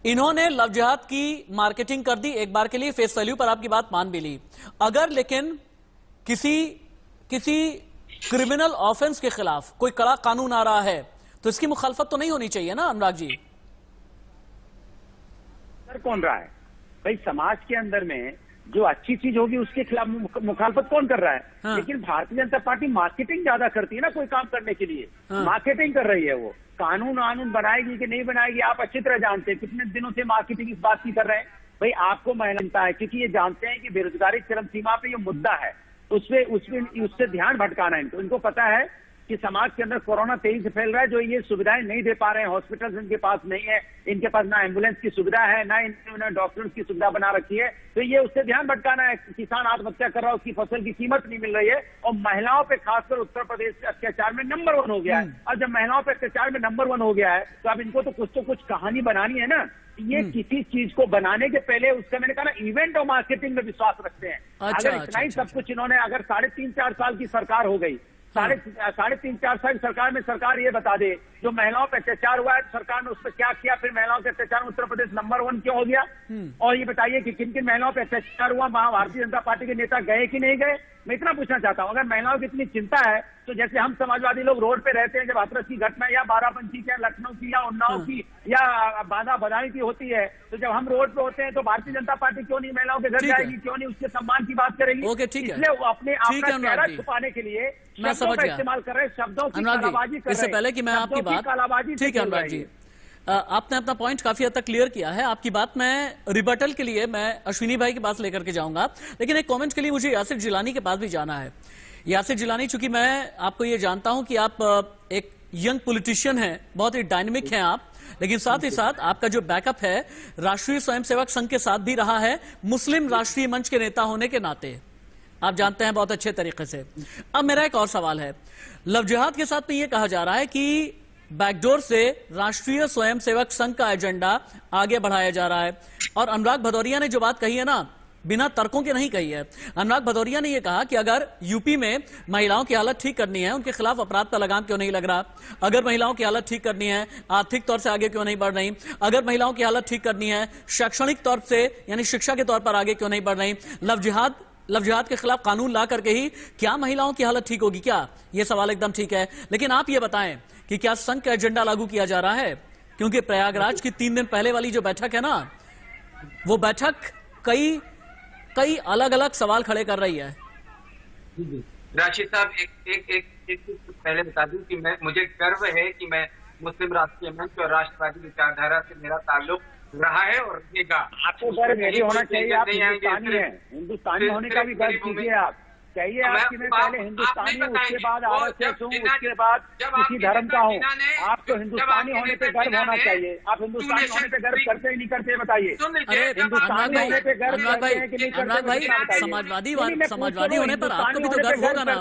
इन्होंने लव जिहाद की मार्केटिंग कर दी, एक बार के लिए फेस वैल्यू पर आपकी बात मान भी ली। अगर लेकिन किसी क्रिमिनल ऑफेंस के खिलाफ कोई कड़ा कानून आ रहा है तो इसकी मुखालफत तो नहीं होनी चाहिए ना अनुराग जी? कौन रहा है भाई? समाज के अंदर में जो अच्छी चीज होगी उसके खिलाफ मुखालफत कौन कर रहा है? हाँ। लेकिन भारतीय जनता पार्टी मार्केटिंग ज्यादा करती है ना कोई काम करने के लिए। हाँ। मार्केटिंग कर रही है वो। कानून बनाएगी कि नहीं बनाएगी आप अच्छी तरह जानते हैं। कितने दिनों से मार्केटिंग इस बात की कर रहे हैं भाई, आपको मानता है, क्योंकि ये जानते हैं कि बेरोजगारी चरम सीमा पे ये मुद्दा है, उससे ध्यान भटकाना है इनको पता है कि समाज के अंदर कोरोना तेजी से फैल रहा है, जो ये सुविधाएं नहीं दे पा रहे हैं, हॉस्पिटल्स इनके पास नहीं है, इनके पास ना एम्बुलेंस की सुविधा है, ना इन्होंने डॉक्टर्स की सुविधा बना रखी है, तो ये उससे ध्यान भटकाना है। किसान आत्महत्या कर रहा है, उसकी फसल की कीमत नहीं मिल रही है, और महिलाओं पे खासकर उत्तर प्रदेश अत्याचार में नंबर 1 हो गया है। और जब महिलाओं पे अत्याचार में नंबर 1 हो गया है, तो अब इनको तो कुछ कहानी बनानी है ना। ये किसी चीज को बनाने के पहले उसका, मैंने कहा ना, इवेंट और मार्केटिंग में विश्वास रखते हैं। अगर इतना ही सब कुछ इन्होंने, अगर 3.5-4 साल की सरकार हो गई, 3.5-4 साल सरकार में सरकार ये बता दे जो महिलाओं पर अत्याचार हुआ है सरकार ने उस पर क्या किया, फिर महिलाओं के अत्याचार में उत्तर प्रदेश नंबर 1 क्यों हो गया, और ये बताइए कि किन किन महिलाओं पर अत्याचार हुआ, वहां भारतीय जनता पार्टी के नेता गए कि नहीं गए। मैं इतना पूछना चाहता हूं, अगर महिलाओं की इतनी चिंता है तो जैसे हम समाजवादी लोग रोड पे रहते हैं, जब हाथरस की घटना या बाराबंकी की, लखनऊ की, या उन्नाव की, या बांदा बदायूं की होती है, तो जब हम रोड पे होते हैं तो भारतीय जनता पार्टी क्यों नहीं महिलाओं के घर जाएगी, क्यों नहीं उसके सम्मान की बात करेगी? इसलिए वो अपने आपका चेहरा छुपाने के लिए शब्दों का इस्तेमाल कर रहे हैं, शब्दों की कालाबाजी कर रहे हैं। इससे पहले कि मैं आपकी बात, ठीक है अनुराग जी, आपने अपना पॉइंट काफी हद तक क्लियर किया है। आपकी बात मैं रिबटल के लिए मैं अश्विनी भाई की बात लेकर के जाऊंगा, लेकिन एक कमेंट के लिए मुझे यासिर जिलानी के पास भी जाना है। यासिर जिलानी, चूंकि मैं आपको ये जानता हूं कि आप एक यंग पॉलिटिशियन हैं, बहुत ही डायनेमिक हैं आप, लेकिन साथ ही साथ आपका जो बैकअप है राष्ट्रीय स्वयंसेवक संघ के साथ भी रहा है, मुस्लिम राष्ट्रीय मंच के नेता होने के नाते आप जानते हैं बहुत अच्छे तरीके से। अब मेरा एक और सवाल है, लव जिहाद के साथ में ये कहा जा रहा है कि बैकडोर से राष्ट्रीय स्वयंसेवक संघ का एजेंडा आगे बढ़ाया जा रहा है, और अनुराग भदौरिया ने जो बात कही है ना, बिना तर्कों के नहीं कही है। अनुराग भदौरिया ने यह कहा कि अगर यूपी में महिलाओं की हालत ठीक करनी है, उनके खिलाफ अपराध का लगाम क्यों नहीं लग रहा, अगर महिलाओं की हालत ठीक करनी है, आर्थिक तौर से आगे क्यों नहीं बढ़ रही, अगर महिलाओं की हालत ठीक करनी है, शैक्षणिक तौर से यानी शिक्षा के तौर पर आगे क्यों नहीं बढ़ रही, लव जिहाद के खिलाफ कानून ला करके ही क्या महिलाओं की हालत ठीक होगी क्या? यह सवाल एकदम ठीक है, लेकिन आप ये बताएं कि क्या संघ का एजेंडा लागू किया जा रहा है? क्योंकि प्रयागराज की 3 दिन पहले वाली जो बैठक है ना, वो बैठक कई अलग अलग सवाल खड़े कर रही है। राशिद साहब, एक चीज पहले बता दूं कि मुझे गर्व है कि मैं मुस्लिम राष्ट्रीय मंच और राष्ट्रवादी विचारधारा से मेरा ताल्लुक रहा है और रहेगा। आपको गर्व यही होना चाहिए, आप हिंदुस्तानी हैं, हिंदुस्तानी होने का भी गर्व कीजिए। आप चाहिए आपकी, मैं पहले हिंदुस्तानी हूँ, उसके बाद आरएसएस हूँ, उसके बाद किसी धर्म का हूँ। आपको हिंदुस्तानी होने पे गर्व होना चाहिए। आप हिंदुस्तानी होने पे गर्व करते ही नहीं करते, बताइए। हिंदुस्तानी होने पे गर्व करते हैं कि नहीं करते? अनुराग भाई, समाजवादी होने पर आपको भी तो गर्व होगा ना,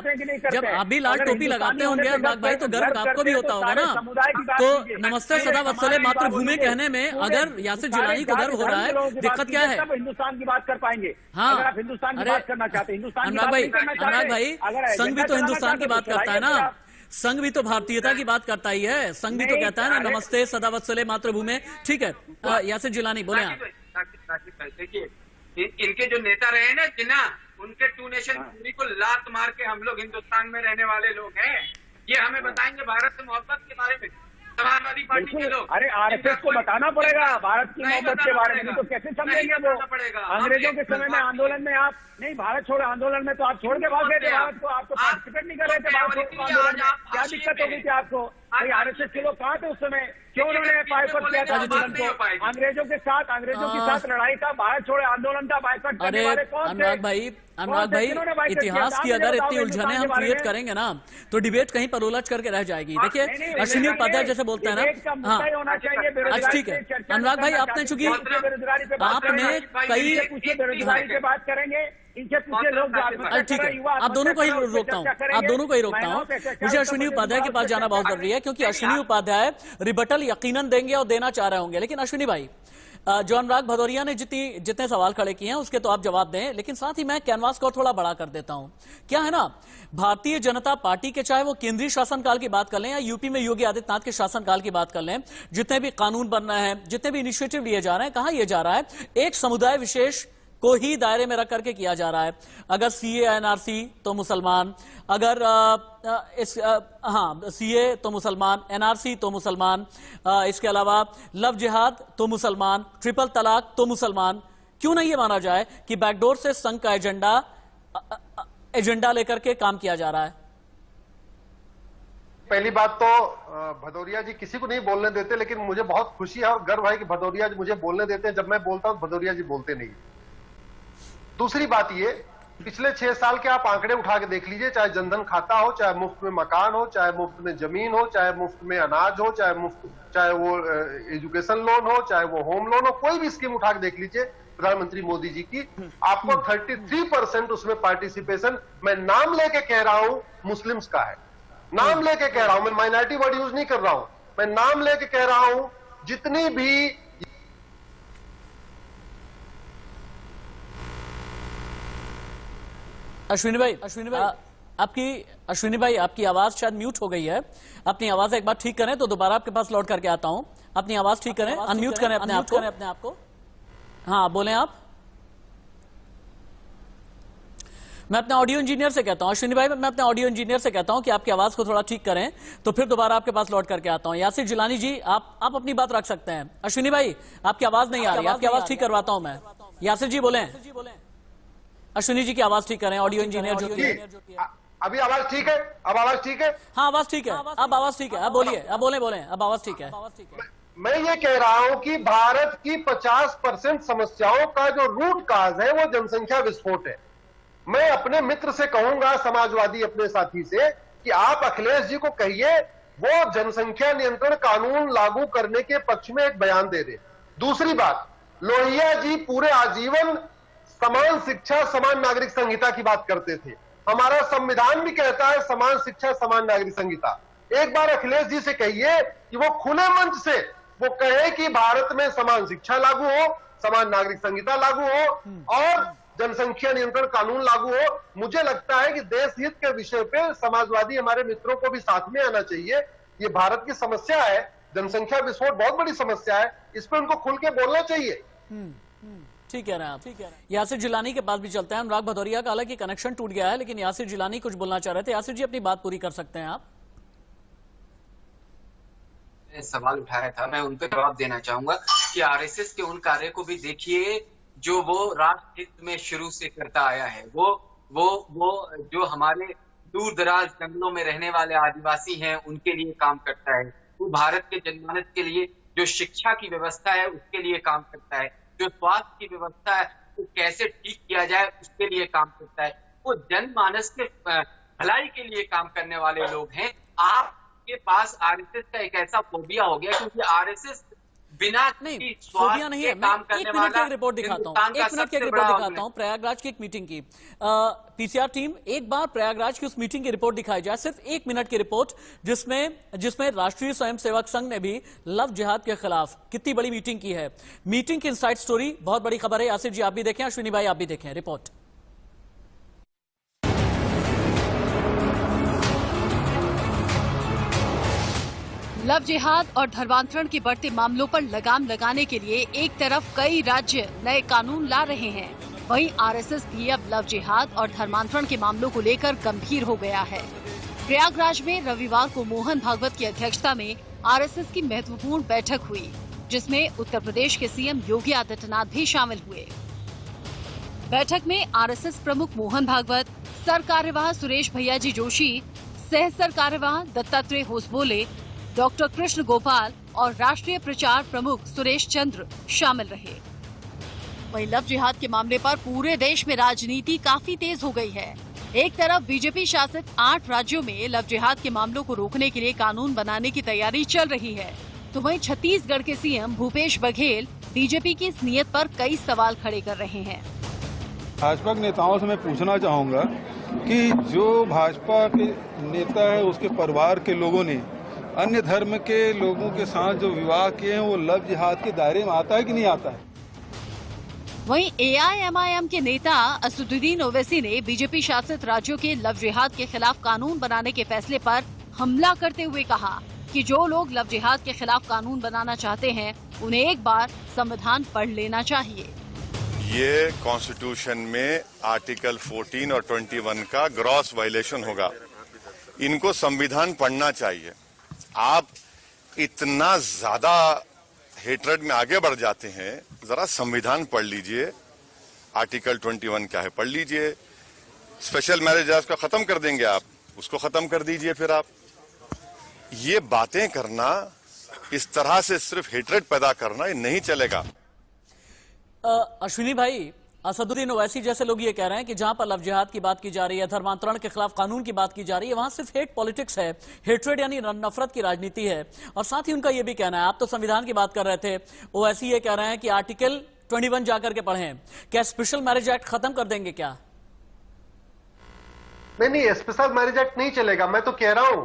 जब आप भी लाल टोपी लगाते होंगे अनुराग भाई, तो गर्व आपको भी होता होगा ना। तो नमस्ते सदा वत्सले मातृभूमि कहने में अगर यासिर जिलानी को गर्व हो रहा है, दिक्कत क्या है? हिंदुस्तान की बात कर पाएंगे। हाँ, अगर आप हिंदुस्तान की बात करना चाहते हैं, हिंदुस्तान की बात अनुराग भाई, संघ भी तो हिंदुस्तान की बात करता है ना, संघ भी तो भारतीयता की बात करता ही है, संघ भी तो कहता है ना नमस्ते सदा वत्सले मातृभूमि। ठीक है, यासिर जिलानी बोले आप। देखिए, इनके जो नेता रहे ना जिन्ना, उनके 2 नेशन थ्योरी को लात मार के हम लोग हिंदुस्तान में रहने वाले लोग हैं। ये हमें बताएंगे भारत से मोहब्बत के बारे में, समाजवादी पार्टी के लोग। अरे आरएसएस को बताना पड़ेगा भारत की मोहब्बत के बारे में, तो कैसे समझेंगे वो? अंग्रेजों के समय में आंदोलन में आप नहीं, भारत छोड़ो आंदोलन में तो आप छोड़ के भाग गए थे भारत को, आप तो पार्टिसिपेट नहीं कर रहे थे भारत छोड़ो आंदोलन में। क्या दिक्कत हो गई थी आपको? आरएसएस के लोग कहाँ थे उस समय? क्यों उन्होंने बायकॉट किया था आंदोलन को? अंग्रेजों के साथ लड़ाई का, भारत छोड़ो आंदोलन का बायकॉट करने वाले कौन थे? अनुराग भाई, इतिहास की अगर इतनी उलझने हम क्रिएट करेंगे ना, तो डिबेट कहीं पर उलझ करके रह जाएगी। देखिए, अश्विनी उपाध्याय जैसे बोलते हैं ना, हाँ अच्छा ठीक है अनुराग भाई, आपने चूंकि आपने कई बेरोजगारी पे बात करेंगे, इनसे पूछे लोग। ठीक है, आप दोनों को ही रोकता हूँ, मुझे अश्विनी उपाध्याय के पास जाना बहुत जरूरी है, क्योंकि अश्विनी उपाध्याय रिबटल यकीनन देंगे और देना चाह रहे होंगे। लेकिन अश्विनी भाई, जो अनुराग भदौरिया ने जितने सवाल खड़े किए हैं उसके तो आप जवाब दें, लेकिन साथ ही मैं कैनवास को थोड़ा बड़ा कर देता हूं। क्या है ना, भारतीय जनता पार्टी के चाहे वो केंद्रीय शासनकाल की बात कर लें या यूपी में योगी आदित्यनाथ के शासनकाल की बात कर लें, जितने भी कानून बन रहे हैं, जितने भी इनिशिएटिव लिए जा रहे हैं, कहां ये जा रहा है? एक समुदाय विशेष को ही दायरे में रख करके किया जा रहा है। अगर सीए एनआरसी तो मुसलमान, अगर सीए तो मुसलमान, एनआरसी तो मुसलमान, इसके अलावा लव जिहाद तो मुसलमान, ट्रिपल तलाक तो मुसलमान। क्यों नहीं ये माना जाए कि बैकडोर से संघ का एजेंडा लेकर के काम किया जा रहा है? पहली बात तो भदौरिया जी किसी को नहीं बोलने देते, लेकिन मुझे बहुत खुशी है और गर्व है कि भदौरिया जी मुझे बोलने देते हैं। जब मैं बोलता हूं भदौरिया जी बोलते नहीं। दूसरी बात ये पिछले 6 साल के आप आंकड़े उठा के देख लीजिए, चाहे जनधन खाता हो, चाहे मुफ्त में मकान हो, चाहे मुफ्त में जमीन हो, चाहे मुफ्त में अनाज हो, चाहे वो एजुकेशन लोन हो, चाहे वो होम लोन हो, कोई भी स्कीम उठा के देख लीजिए प्रधानमंत्री मोदी जी की, आपको 33% उसमें पार्टिसिपेशन, मैं नाम लेके कह रहा हूं, मुस्लिम्स का है। नाम लेके कह रहा हूं, मैं माइनॉरिटी वर्ड यूज नहीं कर रहा हूं, मैं नाम लेके कह रहा हूं, जितनी भी अश्विनी भाई आपकी आवाज शायद म्यूट हो गई है। अपनी आवाज एक बार ठीक करें तो दोबारा आपके पास लौट करके आता हूं। अपनी आवाज ठीक करें, अनम्यूट करें अपने आप को। हाँ, बोलें आप। मैं अपने ऑडियो इंजीनियर से कहता हूं, अश्विनी भाई, मैं अपने ऑडियो इंजीनियर से कहता हूं कि आपकी आवाज को थोड़ा ठीक करें, तो फिर दोबारा आपके पास लौट करके आता हूं। यासिर जिलानी जी, आप अपनी बात रख सकते हैं। अश्विनी भाई, आपकी आवाज नहीं आ रही, आपकी आवाज ठीक करवाता हूं मैं। यासिर जी बोले, अश्विनी जी की आवाज ठीक करें, ऑडियो इंजीनियर जो अभी आवाज ठीक है? अब आवाज ठीक है? हाँ, आवाज ठीक है, अब आवाज ठीक है, अब बोलिए, अब बोले, अब आवाज ठीक है। मैं ये कह रहा हूं कि भारत की 50% समस्याओं का जो रूट काज है वो जनसंख्या विस्फोट है। मैं अपने मित्र से कहूंगा, समाजवादी अपने साथी से, कि आप अखिलेश जी को कहिए वो जनसंख्या नियंत्रण कानून लागू करने के पक्ष में एक बयान दे दे। दूसरी बात, लोहिया जी पूरे आजीवन समान शिक्षा समान नागरिक संहिता की बात करते थे। हमारा संविधान भी कहता है समान शिक्षा समान नागरिक संहिता। एक बार अखिलेश जी से कहिए कि वो खुले मंच से वो कहे कि भारत में समान शिक्षा लागू हो, समान नागरिक संहिता लागू हो और जनसंख्या नियंत्रण कानून लागू हो। मुझे लगता है कि देश हित के विषय पे समाजवादी हमारे मित्रों को भी साथ में आना चाहिए। ये भारत की समस्या है, जनसंख्या विस्फोट बहुत बड़ी समस्या है, इस पर उनको खुल के बोलना चाहिए। ठीक है आप, ठीक है। यासिर जिलानी के पास भी चलते हैं। अनुराग भदौरिया का हालांकि कनेक्शन टूट गया है, लेकिन यासिर जिलानी कुछ बोलना चाह रहे थे। यासिर जी, अपनी बात पूरी कर सकते हैं आप। सवाल उठाया था, मैं उन पर जवाब देना चाहूंगा कि आरएसएस के उन कार्य को भी देखिए जो वो राष्ट्र हित में शुरू से करता आया है। वो जो हमारे दूर दराज जंगलों में रहने वाले आदिवासी हैं उनके लिए काम करता है। वो भारत के जनमानस के लिए जो शिक्षा की व्यवस्था है उसके लिए काम करता है। जो स्वास्थ्य की व्यवस्था है वो कैसे ठीक किया जाए उसके लिए काम करता है। वो जनमानस के भलाई के लिए काम करने वाले लोग हैं। आपके पास आरएसएस का एक ऐसा फोबिया हो गया क्योंकि आरएसएस बिना नहीं, फोबिया नहीं है। मैं एक मिनट की एक रिपोर्ट दिखाता हूँ, प्रयागराज की एक मीटिंग की। पीसीआर टीम, एक बार प्रयागराज की उस मीटिंग की रिपोर्ट दिखाई जाए, सिर्फ 1 मिनट की रिपोर्ट, जिसमें राष्ट्रीय स्वयंसेवक संघ ने भी लव जिहाद के खिलाफ कितनी बड़ी मीटिंग की है। मीटिंग की इनसाइड स्टोरी, बहुत बड़ी खबर है। यासिर जी आप भी देखें, अश्विनी भाई आप भी देखें रिपोर्ट। लव जिहाद और धर्मांतरण के बढ़ते मामलों पर लगाम लगाने के लिए एक तरफ कई राज्य नए कानून ला रहे हैं, वहीं आरएसएस भी अब लव जिहाद और धर्मांतरण के मामलों को लेकर गंभीर हो गया है। प्रयागराज में रविवार को मोहन भागवत की अध्यक्षता में आरएसएस की महत्वपूर्ण बैठक हुई, जिसमें उत्तर प्रदेश के सीएम योगी आदित्यनाथ भी शामिल हुए। बैठक में आरएसएस प्रमुख मोहन भागवत, सर कार्यवाह सुरेश भैयाजी जोशी, सह सर कार्यवाह दत्तात्रेय होसबोले, डॉक्टर कृष्ण गोपाल और राष्ट्रीय प्रचार प्रमुख सुरेश चंद्र शामिल रहे। वहीं लव जिहाद के मामले पर पूरे देश में राजनीति काफी तेज हो गई है। एक तरफ बीजेपी शासित 8 राज्यों में लव जिहाद के मामलों को रोकने के लिए कानून बनाने की तैयारी चल रही है, तो वहीं छत्तीसगढ़ के सीएम भूपेश बघेल बीजेपी की इस नीयत पर कई सवाल खड़े कर रहे हैं। भाजपा के नेताओं से मैं पूछना चाहूंगा कि जो भाजपा के नेता है उसके परिवार के लोगों ने अन्य धर्म के लोगों के साथ जो विवाह किए हैं वो लव जिहाद के दायरे में आता है कि नहीं आता है? वहीं एआईएमआईएम के नेता असदुद्दीन ओवैसी ने बीजेपी शासित राज्यों के लव जिहाद के खिलाफ कानून बनाने के फैसले पर हमला करते हुए कहा कि जो लोग लव जिहाद के खिलाफ कानून बनाना चाहते हैं उन्हें एक बार संविधान पढ़ लेना चाहिए। ये कॉन्स्टिट्यूशन में आर्टिकल 14 और 21 का ग्रॉस वायलेशन होगा। इनको संविधान पढ़ना चाहिए। आप इतना ज्यादा हेट्रेड में आगे बढ़ जाते हैं, जरा संविधान पढ़ लीजिए। आर्टिकल 21 क्या है पढ़ लीजिए। स्पेशल मैरिज है उसका खत्म कर देंगे आप, उसको खत्म कर दीजिए। फिर आप ये बातें करना, इस तरह से सिर्फ हेट्रेड पैदा करना, ये नहीं चलेगा। अश्विनी भाई, असदुद्दीन ओवैसी जैसे लोग ये कह रहे हैं कि जहां पर लव जिहाद की बात की जा रही है, धर्मांतरण के खिलाफ कानून की बात की जा रही है, वहां सिर्फ हेट पॉलिटिक्स है, हेट्रेड यानी नफरत की राजनीति है। और साथ ही उनका यह भी कहना है, आप तो संविधान की बात कर रहे थे, ओवैसी ये कह रहे हैं कि आर्टिकल 21 जाकर के पढ़ें। क्या स्पेशल मैरिज एक्ट खत्म कर देंगे क्या? नहीं, स्पेशल मैरिज एक्ट नहीं चलेगा। मैं तो कह रहा हूं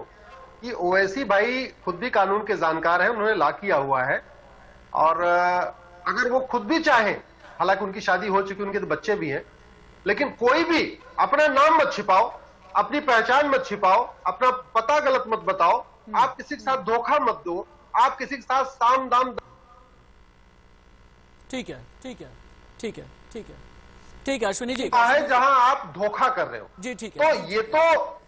कि ओवैसी भाई खुद भी कानून के जानकार हैं, उन्होंने लॉ किया हुआ है। और अगर वो खुद भी चाहें, हालांकि उनकी शादी हो चुकी, उनके तो बच्चे भी हैं, लेकिन कोई भी अपना नाम मत छिपाओ, अपनी पहचान मत छिपाओ, अपना पता गलत मत बताओ, आप किसी के साथ धोखा मत दो, आप किसी के साथ साम दाम। ठीक है, ठीक है, ठीक है, ठीक है, ठीक है अश्विनी जी। है जहां आप धोखा कर रहे हो जी, ठीक है। तो ये तो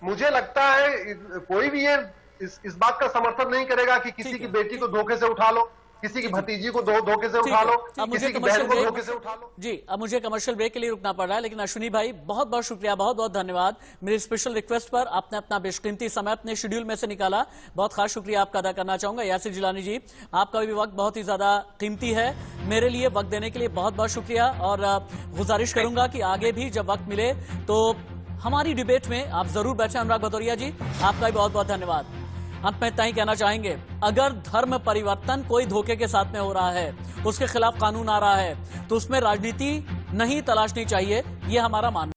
मुझे लगता है कोई भी ये इस बात का समर्थन नहीं करेगा कि किसी की बेटी को धोखे से उठा लो, किसी की भतीजी को धोखे से उठा लो, किसी की बहन को धोखे से उठा लो। जी, अब मुझे कमर्शियल ब्रेक के लिए रुकना पड़ रहा है, लेकिन अश्विनी भाई बहुत बहुत शुक्रिया, बहुत बहुत धन्यवाद। मेरी स्पेशल रिक्वेस्ट पर आपने अपना बेशकीमती समय अपने शेड्यूल में से निकाला, बहुत खास शुक्रिया आपका अदा करना चाहूंगा। यासिर जिलानी जी, आपका भी वक्त बहुत ही ज्यादा कीमती है, मेरे लिए वक्त देने के लिए बहुत बहुत शुक्रिया। और गुजारिश करूंगा कि आगे भी जब वक्त मिले तो हमारी डिबेट में आप जरूर बैठे। अनुराग भदौरिया जी, आपका भी बहुत बहुत धन्यवाद। अंत में इतना ही कहना चाहेंगे, अगर धर्म परिवर्तन कोई धोखे के साथ में हो रहा है, उसके खिलाफ कानून आ रहा है, तो उसमें राजनीति नहीं तलाशनी चाहिए, ये हमारा मानना है।